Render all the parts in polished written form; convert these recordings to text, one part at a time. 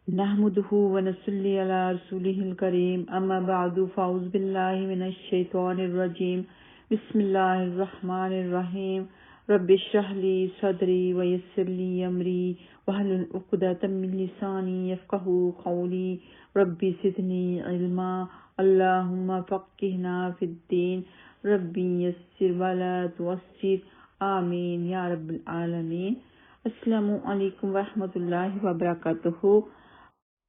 نحمده ونصلي على رسوله الكريم أما بعد فأعوذ بالله من الشيطان الرجيم بسم الله الرحمن الرحيم رب اشرح لي صدري ويسر لي أمري واحلل عقدة من لساني يفقهوا قولي رب زدني علما اللهم فقهنا في الدين ربي يسر ولا تعسر آمين یا رب العالمین۔ السلام علیکم ورحمۃ اللہ وبرکاتہ۔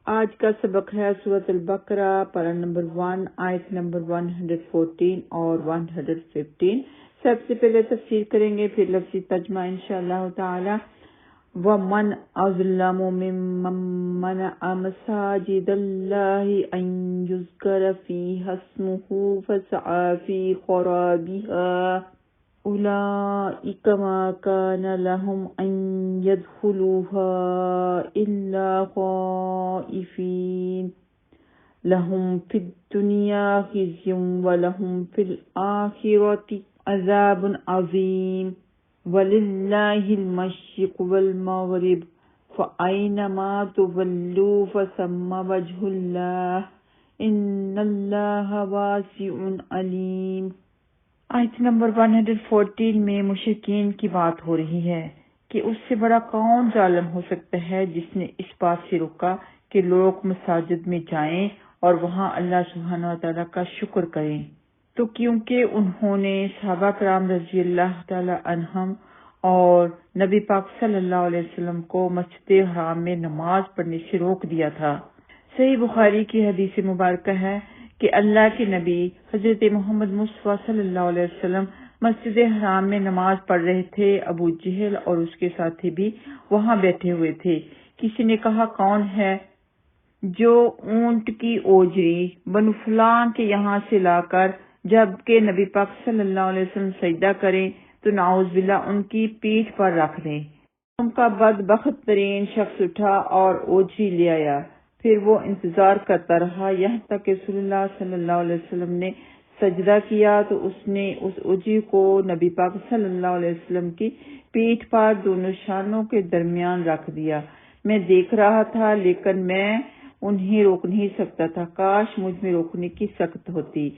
آج کا سبق ہے سورۃ البقرہ پارہ نمبر 1 آیت نمبر 114 اور 115۔ سب سے پہلے تفسیر کریں گے پھر لفظی ترجمہ انشاءاللہ تعالی۔ وَمَنْ أَظْلَمُ مِمَّنْ مَنَعَ مَسَاجِدَ اللَّهِ أَنْ يُذْكَرَ فِيهَا اسْمُهُ فَسَعَى فِي خَرَابِهَا أولئك ما كان لهم أن يدخلوها إلا خائفين لهم في الدنيا خزي ولهم في الآخرة عذاب عظيم ولله المشرق والمغرب فأينما تولوا فثم وجه الله إن الله واسع عليم۔ آیت نمبر 114 میں مشرکین کی بات ہو رہی ہے کہ اس سے بڑا کون ظالم ہو سکتا ہے جس نے اس بات سے روکا کہ لوگ مساجد میں جائیں اور وہاں اللہ سبحانہ و تعالیٰ کا شکر کریں۔ تو کیونکہ انہوں نے صحابہ کرام رضی اللہ تعالیٰ عنہم اور نبی پاک صلی اللہ علیہ وسلم کو مسجد حرام میں نماز پڑھنے سے روک دیا تھا۔ صحیح بخاری کی حدیث مبارکہ ہے کہ اللہ کے نبی حضرت محمد مصطفیٰ صلی اللہ علیہ وسلم مسجد حرام میں نماز پڑھ رہے تھے۔ ابو جہل اور اس کے ساتھی بھی وہاں بیٹھے ہوئے تھے۔ کسی نے کہا کون ہے جو اونٹ کی اوجری بنو فلان کے یہاں سے لا کر جب کہ نبی پاک صلی اللہ علیہ وسلم سجدہ کریں تو نعوذ باللہ ان کی پیٹھ پر رکھ دیں۔ ان کا بدبخت ترین شخص اٹھا اور اوجری لے آیا۔ پھر وہ انتظار کرتا رہا یہاں تک کہ رسول اللہ صلی اللہ علیہ وسلم نے سجدہ کیا تو اس نے اس اوجری کو نبی پاک صلی اللہ علیہ وسلم کی پیٹھ پر دونوں شانوں کے درمیان رکھ دیا۔ میں دیکھ رہا تھا لیکن میں انہیں روک نہیں سکتا تھا، کاش مجھ میں روکنے کی سخت ہوتی۔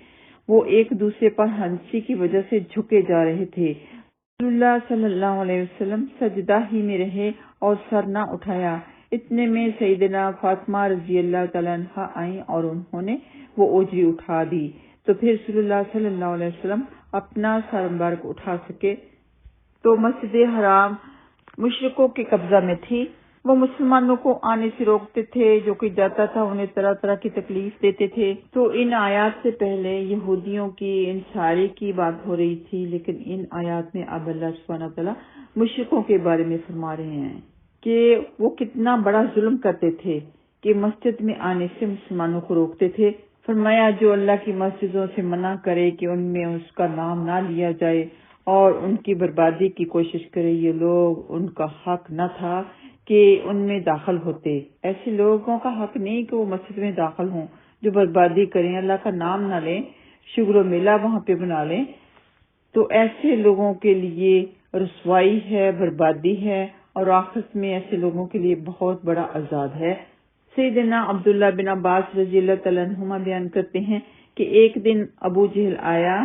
وہ ایک دوسرے پر ہنسی کی وجہ سے جھکے جا رہے تھے۔ رسول اللہ صلی اللہ علیہ وسلم سجدہ ہی میں رہے اور سر نہ اٹھایا۔ اتنے میں سیدنا فاطمہ رضی اللہ تعالیٰ عنہا آئیں اور انہوں نے وہ اوجری اٹھا دی تو پھر رسول اللہ صلی اللہ علیہ وسلم اپنا سر مبارک اٹھا سکے۔ تو مسجد حرام مشرکوں کے قبضہ میں تھی۔ وہ مسلمانوں کو آنے سے روکتے تھے، جو کہ جاتا تھا انہیں طرح طرح کی تکلیف دیتے تھے۔ تو ان آیات سے پہلے یہودیوں کی انصاری کی بات ہو رہی تھی، لیکن ان آیات میں اب اللہ سبحانہ تعالیٰ مشرکوں کے بارے میں فرما رہے ہیں کہ وہ کتنا بڑا ظلم کرتے تھے کہ مسجد میں آنے سے مسلمانوں کو روکتے تھے۔ فرمایا جو اللہ کی مسجدوں سے منع کرے کہ ان میں اس کا نام نہ لیا جائے اور ان کی بربادی کی کوشش کرے، یہ لوگ ان کا حق نہ تھا کہ ان میں داخل ہوتے۔ ایسے لوگوں کا حق نہیں کہ وہ مسجد میں داخل ہوں جو بربادی کریں، اللہ کا نام نہ لیں، شگر و میلہ وہاں پہ بنا لیں۔ تو ایسے لوگوں کے لیے رسوائی ہے، بربادی ہے، اور آخرت میں ایسے لوگوں کے لیے بہت بڑا عذاب ہے۔ سیدنا عبداللہ بن عباس رضی اللہ تعالیٰ عنہما بیان کرتے ہیں کہ ایک دن ابو جہل آیا،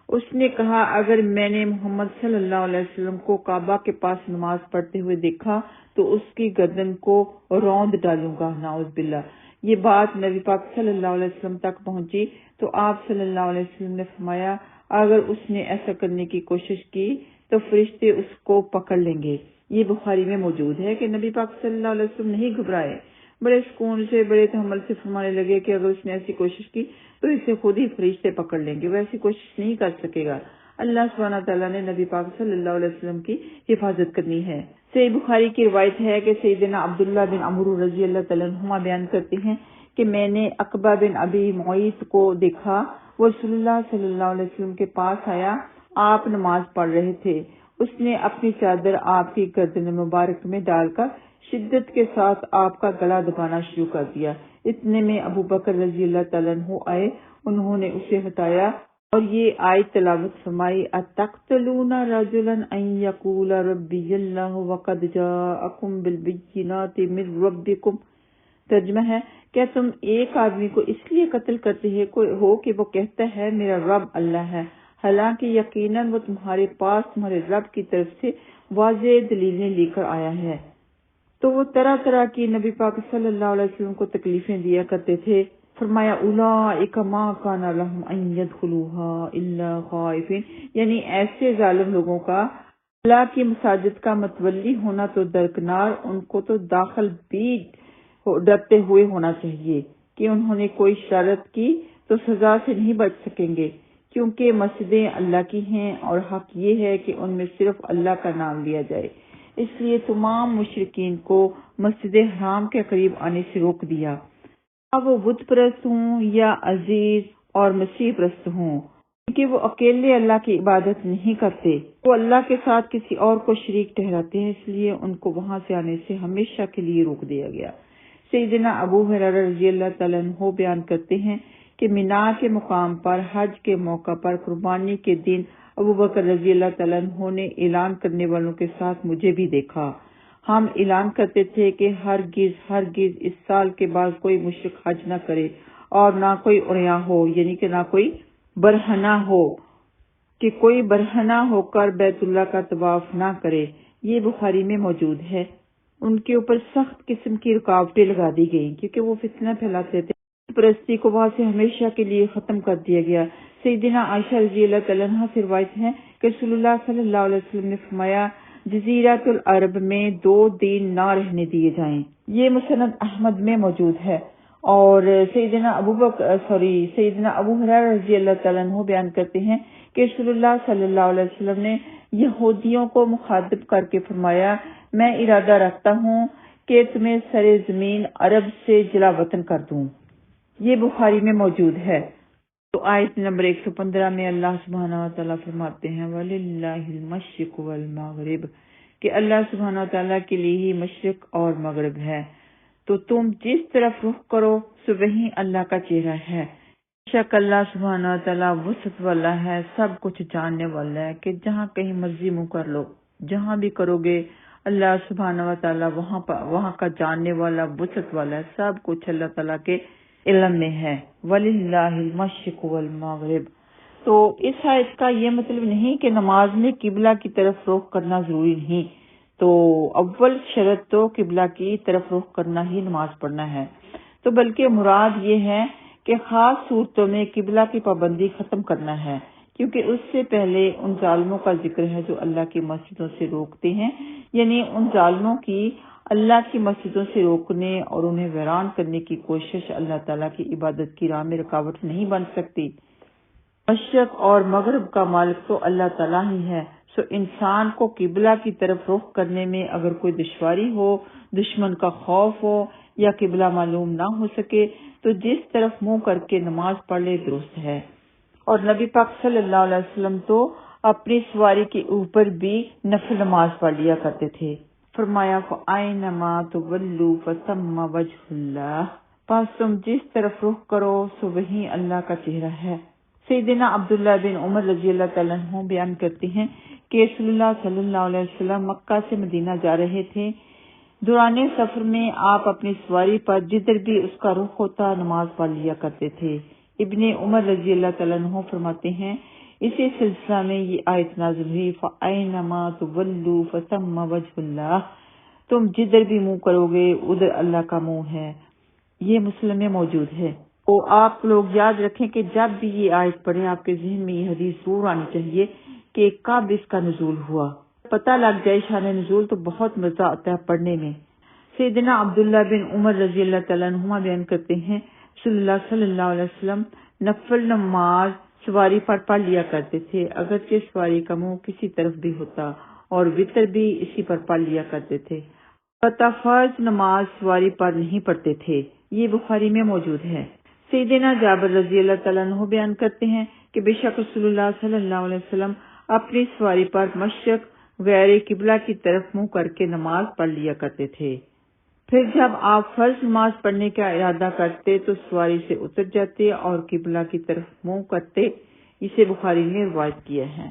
اس نے کہا اگر میں نے محمد صلی اللہ علیہ وسلم کو کعبہ کے پاس نماز پڑھتے ہوئے دیکھا تو اس کی گردن کو روند ڈالوں گا، نعوذ باللہ۔ یہ بات نبی پاک صلی اللہ علیہ وسلم تک پہنچی تو آپ صلی اللہ علیہ وسلم نے فرمایا اگر اس نے ایسا کرنے کی کوشش کی تو فرشتے اس کو پکڑ لیں گے۔ یہ بخاری میں موجود ہے کہ نبی پاک صلی اللہ علیہ وسلم نہیں گھبرائے، بڑے سکون سے بڑے تحمل سے فرمانے لگے کہ اگر اس نے ایسی کوشش کی تو اسے خود ہی فرشتے پکڑ لیں گے، وہ ایسی کوشش نہیں کر سکے گا۔ اللہ سبحانہ تعالیٰ نے نبی پاک صلی اللہ علیہ وسلم کی حفاظت کرنی ہے۔ صحیح بخاری کی روایت ہے کہ سیدنا عبداللہ بن عمرو رضی اللہ تعالیٰ عنہما بیان کرتے ہیں کہ میں نے عقبہ بن ابی معیط کو دیکھا، وہ رسول اللہ صلی اللہ علیہ وسلم کے پاس آیا، آپ نماز پڑھ رہے تھے۔ اس نے اپنی چادر آپ کی گردن مبارک میں ڈال کر شدت کے ساتھ آپ کا گلا دبانا شروع کر دیا۔ اتنے میں ابو بکر رضی اللہ تعالیٰ عنہ آئے، انہوں نے اسے ہٹایا اور یہ آیت تلاوت فرمائی اتقتلون رجلا ان یقول ربی اللہ وقد جاءکم بالبینات من ربکم ترجمہ ہے، کیا تم ایک آدمی کو اس لیے قتل کرتے ہو کہ وہ کہتا ہے میرا رب اللہ ہے، حالانکہ یقیناً وہ تمہارے پاس تمہارے رب کی طرف سے واضح دلیلیں لے کر آیا ہے۔ تو وہ طرح طرح کی نبی پاک صلی اللہ علیہ وسلم کو تکلیفیں دیا کرتے تھے۔ فرمایا اولئک ما کان لهم ان يدخلوها الا خائفین، یعنی ایسے ظالم لوگوں کا اللہ کی مساجد کا متولی ہونا تو درکنار، ان کو تو داخل بھی ڈرتے ہوئے ہونا چاہیے کہ انہوں نے کوئی شرارت کی تو سزا سے نہیں بچ سکیں گے، کیونکہ مسجدیں اللہ کی ہیں اور حق یہ ہے کہ ان میں صرف اللہ کا نام لیا جائے۔ اس لیے تمام مشرکین کو مسجد حرام کے قریب آنے سے روک دیا، اب وہ بت پرست ہوں یا عزیز اور مسیح پرست ہوں، کیونکہ وہ اکیلے اللہ کی عبادت نہیں کرتے، وہ اللہ کے ساتھ کسی اور کو شریک ٹھہراتے ہیں، اس لیے ان کو وہاں سے آنے سے ہمیشہ کے لیے روک دیا گیا۔ سیدنا ابو ہریرہ رضی اللہ تعالیٰ عنہ بیان کرتے ہیں کہ مینا کے مقام پر حج کے موقع پر قربانی کے دن ابو بکر رضی اللہ تعالیٰ عنہ نے اعلان کرنے والوں کے ساتھ مجھے بھی دیکھا۔ ہم اعلان کرتے تھے کہ ہرگز اس سال کے بعد کوئی مشرک حج نہ کرے اور نہ کوئی عریاں ہو، یعنی کہ نہ کوئی برہنہ ہو، کہ کوئی برہنہ ہو کر بیت اللہ کا طواف نہ کرے۔ یہ بخاری میں موجود ہے۔ ان کے اوپر سخت قسم کی رکاوٹیں لگا دی گئیں کیونکہ وہ فتنہ پھیلاتے تھے۔ پرستی کو وہاں سے ہمیشہ کے لیے ختم کر دیا گیا۔ سیدنا عائشہ رضی اللہ تعالیٰ عنہ سے روایت ہے کہ رسول اللہ صلی اللہ علیہ وسلم نے فرمایا جزیرۃ العرب میں 2 دن نہ رہنے دیے جائیں۔ یہ مسند احمد میں موجود ہے۔ اور سیدنا ابو ہریرہ رضی اللہ تعالیٰ عنہ بیان کرتے ہیں کہ رسول اللہ صلی اللہ علیہ وسلم نے یہودیوں کو مخاطب کر کے فرمایا میں ارادہ رکھتا ہوں کہ تمہیں سرے زمین عرب سے جلا وطن کر دوں۔ یہ بخاری میں موجود ہے۔ تو آیت نمبر 115 میں اللہ سبحانہ وتعالیٰ فرماتے ہیں وَلِلَّهِ الْمَشْرِقُ وَالْمَغْرِبُ، کہ اللہ سبحانہ وتعالیٰ کے لیے ہی مشرق اور مغرب ہے، تو تم جس طرف رخ کرو سو وہیں اللہ کا چہرہ ہے۔ بے شک اللہ سبحانہ وتعالیٰ وسعت والا ہے، سب کچھ جاننے والا ہے کہ جہاں کہیں مرضی منہ کر لو، جہاں بھی کرو گے اللہ سبحانہ وتعالیٰ وہاں کا جاننے والا وسعت والا ہے، سب کچھ اللہ تعالیٰ کے علم میں ہے۔ وَلِلَّهِ الْمَشْرِقُ وَالْمَغْرِبُ، تو اس آیت کا یہ مطلب نہیں کہ نماز میں قبلہ کی طرف رخ کرنا ضروری نہیں، تو اول شرط تو قبلہ کی طرف رخ کرنا ہی نماز پڑھنا ہے، تو بلکہ مراد یہ ہے کہ خاص صورتوں میں قبلہ کی پابندی ختم کرنا ہے، کیونکہ اس سے پہلے ان ظالموں کا ذکر ہے جو اللہ کی مسجدوں سے روکتے ہیں، یعنی ان ظالموں کی اللہ کی مسجدوں سے روکنے اور انہیں ویران کرنے کی کوشش اللہ تعالیٰ کی عبادت کی راہ میں رکاوٹ نہیں بن سکتی۔ مشرق اور مغرب کا مالک تو اللہ تعالیٰ ہی ہے، سو انسان کو قبلہ کی طرف رخ کرنے میں اگر کوئی دشواری ہو، دشمن کا خوف ہو یا قبلہ معلوم نہ ہو سکے تو جس طرف منہ کر کے نماز پڑھ لے درست ہے۔ اور نبی پاک صلی اللہ علیہ وسلم تو اپنی سواری کے اوپر بھی نفل نماز پڑھ لیا کرتے تھے۔ فرمایا فَأَيْنَمَا تُوَلُّوا فَثَمَّ وَجْهُ اللَّهِ، پس تم جس طرف رخ کرو سو وہیں اللہ کا چہرہ ہے۔ سیدنا عبداللہ بن عمر رضی اللہ تعالیٰ عنہ بیان کرتے ہیں کہ رسول اللہ صلی اللہ علیہ وسلم مکہ سے مدینہ جا رہے تھے، دوران سفر میں آپ اپنی سواری پر جدھر بھی اس کا رخ ہوتا نماز پڑھ لیا کرتے تھے۔ ابن عمر رضی اللہ تعالیٰ عنہ فرماتے ہیں اسی سلسلہ میں یہ آیت نازل ہوئی فَأَيْنَمَا تُوَلُّوا فَثَمَّ وَجْهُ اللَّهِ، تم جدھر بھی منہ کرو گے ادھر اللہ کا منہ ہے۔ یہ مسلم میں موجود ہے۔ تو آپ لوگ یاد رکھیں کہ جب بھی یہ آیت پڑھیں آپ کے ذہن میں یہ حدیث ضرور آنی چاہیے کہ کب اس کا نزول ہوا، پتہ لگ جائے شان نزول تو بہت مزہ آتا ہے پڑھنے میں۔ سیدنا عبداللہ بن عمر رضی اللہ تعالیٰ عنہما بیان کرتے ہیں رسول اللہ صلی اللہ علیہ وسلم نفل نماز سواری پر پڑھ لیا کرتے تھے، اگرچہ سواری کا منہ کسی طرف بھی ہوتا، اور وطر بھی اسی پر پڑھ لیا کرتے تھے۔ فرض نماز سواری پر نہیں پڑھتے تھے۔ یہ بخاری میں موجود ہے۔ سیدنا جابر رضی اللہ تعالیٰ عنہ بیان کرتے ہیں کہ بے شک رسول اللہ صلی اللہ علیہ وسلم اپنی سواری پر مشرق غیر قبلہ کی طرف منہ کر کے نماز پڑھ لیا کرتے تھے، پھر جب آپ فرض نماز پڑھنے کا ارادہ کرتے تو سواری سے اتر جاتے اور قبلہ کی طرف منہ کرتے۔ اسے بخاری نے روایت کیا ہے۔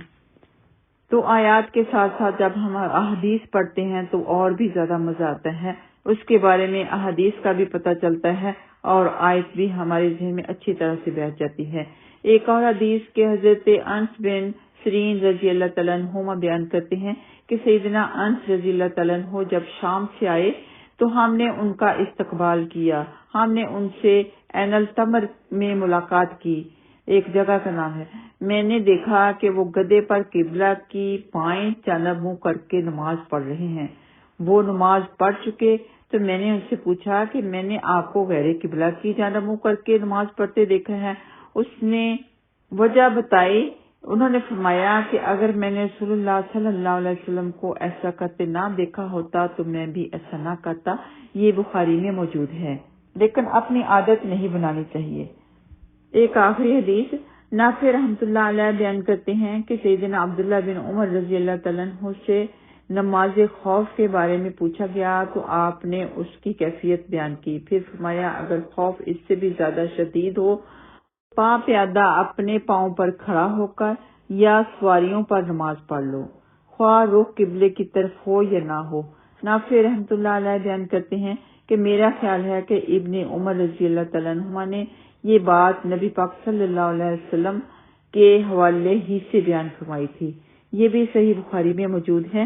تو آیات کے ساتھ ساتھ جب ہم احادیث پڑھتے ہیں تو اور بھی زیادہ مزہ آتا ہے، اس کے بارے میں احادیث کا بھی پتہ چلتا ہے اور آیت بھی ہمارے ذہن میں اچھی طرح سے بیٹھ جاتی ہے۔ ایک اور حدیث کے حضرت انس بن سیرین رضی اللہ تعالیٰ عنہما بیان کرتے ہیں کہ سیدنا انس رضی اللہ تعالیٰ عنہ جب شام سے آئے تو ہم نے ان کا استقبال کیا، ہم نے ان سے عین التمر میں ملاقات کی، ایک جگہ کا نام ہے۔ میں نے دیکھا کہ وہ گدھے پر قبلہ کی بائیں جانب منہ کر کے نماز پڑھ رہے ہیں۔ وہ نماز پڑھ چکے تو میں نے ان سے پوچھا کہ میں نے آپ کو غیر قبلہ کی جانب منہ کر کے نماز پڑھتے دیکھا ہے۔ اس نے وجہ بتائی، انہوں نے فرمایا کہ اگر میں نے رسول اللہ صلی اللہ علیہ وسلم کو ایسا کرتے نہ دیکھا ہوتا تو میں بھی ایسا نہ کرتا۔ یہ بخاری میں موجود ہے، لیکن اپنی عادت نہیں بنانی چاہیے۔ ایک آخری حدیث نافع رحمۃ اللہ علیہ بیان کرتے ہیں کہ سیدنا عبداللہ بن عمر رضی اللہ تعالیٰ عنہ سے نماز خوف کے بارے میں پوچھا گیا تو آپ نے اس کی کیفیت بیان کی، پھر فرمایا اگر خوف اس سے بھی زیادہ شدید ہو پا پیادہ اپنے پاؤں پر کھڑا ہو کر یا سواریوں پر نماز پڑھ لو، خواہ رخ قبلے کی طرف ہو یا نہ ہو۔ نافع رحمۃ اللہ علیہ بیان کرتے ہیں کہ میرا خیال ہے کہ ابن عمر رضی اللہ تعالیٰ عنہما نے یہ بات نبی پاک صلی اللہ علیہ وسلم کے حوالے ہی سے بیان فرمائی تھی۔ یہ بھی صحیح بخاری میں موجود ہے۔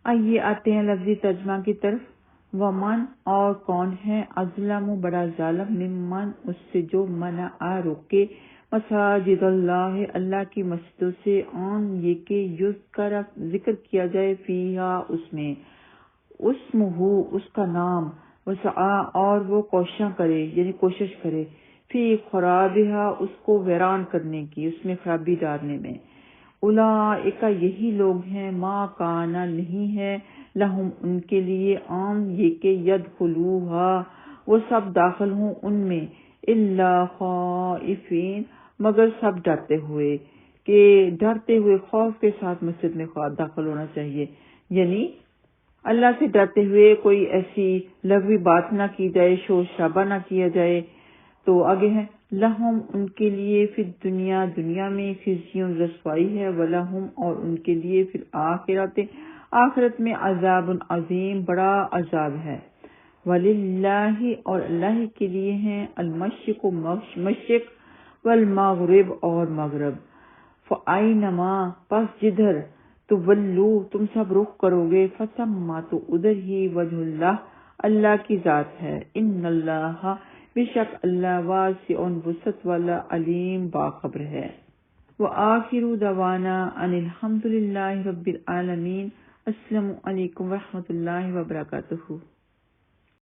آئیے آتے ہیں لفظی ترجمہ کی طرف۔ ومن اور کون ہے اظلم بڑا ظالم ممن اس سے جو منع روکے مساجد اللہ اللہ کی مسجدوں سے ان یہ کہ یذکر ذکر کیا جائے فیہا اس میں اسمہ اس کا نام وسعا اور وہ کوشاں کرے یعنی کوشش کرے فی خرابہا اس کو ویران کرنے کی، اس میں خرابی ڈالنے میں۔ اولئک یہی لوگ ہیں ما کانا نہیں ہے لہم ان کے لیے عام یہ کہ یدخلوہا وہ سب داخل ہوں ان میں الا خائفین مگر سب ڈرتے ہوئے، کہ ڈرتے ہوئے خوف کے ساتھ مسجد میں داخل ہونا چاہیے، یعنی اللہ سے ڈرتے ہوئے کوئی ایسی لغوی بات نہ کی جائے، شور شرابہ نہ کیا جائے۔ تو آگے ہے لہم ان کے لیے فی الدنیا دنیا میں خزی رسوائی ہے، ولہم اور ان کے لیے فی الآخرۃ آخرت میں عذاب عظیم بڑا عذاب ہے۔ وللہ اور اللہ کے لیے ہیں المشرق مشرق والمغرب اور مغرب، فأینما پس جدھر تولو تم سب رخ کرو گے فثم تو ادھر ہی وجہ اللہ اللہ کی ذات ہے، ان اللہ بے شک اللہ واسع وسعت والا علیم باخبر ہے۔ وآخر دعوانا ان الحمد للہ رب العالمین۔ السلام علیکم ورحمۃ اللہ وبرکاتہ۔